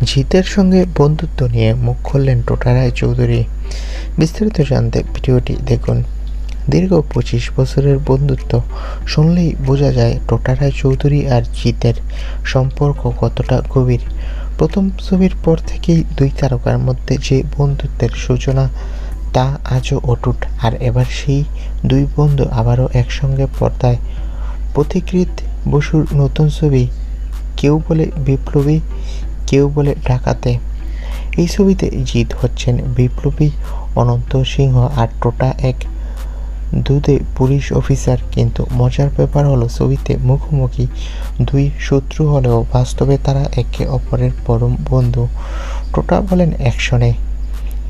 জিতের সঙ্গে বন্ধুত্ব নিয়ে মুখ খুললেন টোটা রায়চৌধুরী। বিস্তারিত জানতে ভিডিওটি দেখুন। দীর্ঘ ২৫ বছরের বন্ধুত্ব শুনলেই বোঝা যায় টোটা রায়চৌধুরী আর জিতের সম্পর্ক কতটা গভীর। প্রথম ছবির পর থেকেই দুই তারকার মধ্যে যে বন্ধুত্বের সূচনা তা আজও অটুট। আর এবার সেই দুই বন্ধু আবারও একসঙ্গে পর্দায়। পথিকৃৎ বসুর নতুন ছবি, কেউ বলে বিপ্লবী, কেউ বলে ডাকাতে। এই ছবিতে জিৎ হচ্ছেন বিপ্লবী অনন্ত সিংহ আর টোটা এক দুধে পুলিশ অফিসার। কিন্তু মজার ব্যাপার হলো ছবিতে মুখোমুখি দুই শত্রু হলেও বাস্তবে তারা একে অপরের পরম বন্ধু। টোটা বলেন অ্যাকশনে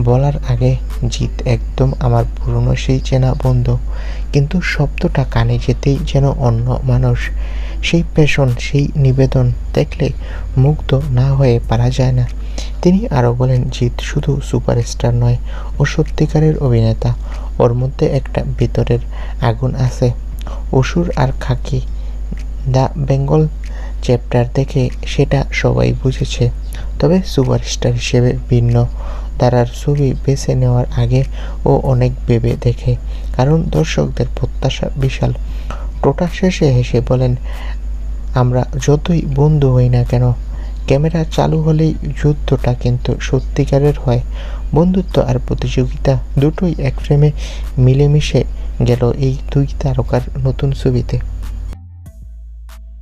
বলার আগে, জিৎ একদম আমার পুরনো সেই চেনা বন্ধু। কিন্তু শব্দটা কানে যেতেই যেন অন্য মানুষ। সেই প্যাশন, সেই নিবেদন দেখলে মুগ্ধ না হয়ে পারা যায় না। তিনি আরও বলেন, জিৎ শুধু সুপারস্টার নয়, ও সত্যিকারের অভিনেতা। ওর মধ্যে একটা ভিতরের আগুন আছে। অসুর আর খাকি দ্য বেঙ্গল চ্যাপ্টার দেখে সেটা সবাই বুঝেছে। তবে সুপারস্টার হিসেবে ভিন্ন ধারার ছবি বেছে নেওয়ার আগে ও অনেক ভেবে দেখে, কারণ দর্শকদের প্রত্যাশা বিশাল। টোটা শেষে হেসে বলেন, আমরা যতই বন্ধু হই না কেন, ক্যামেরা চালু হলেই যুদ্ধটা কিন্তু সত্যিকারের হয়। বন্ধুত্ব আর প্রতিযোগিতা দুটোই এক ফ্রেমে মিলেমিশে গেল এই দুই তারকার নতুন ছবিতে।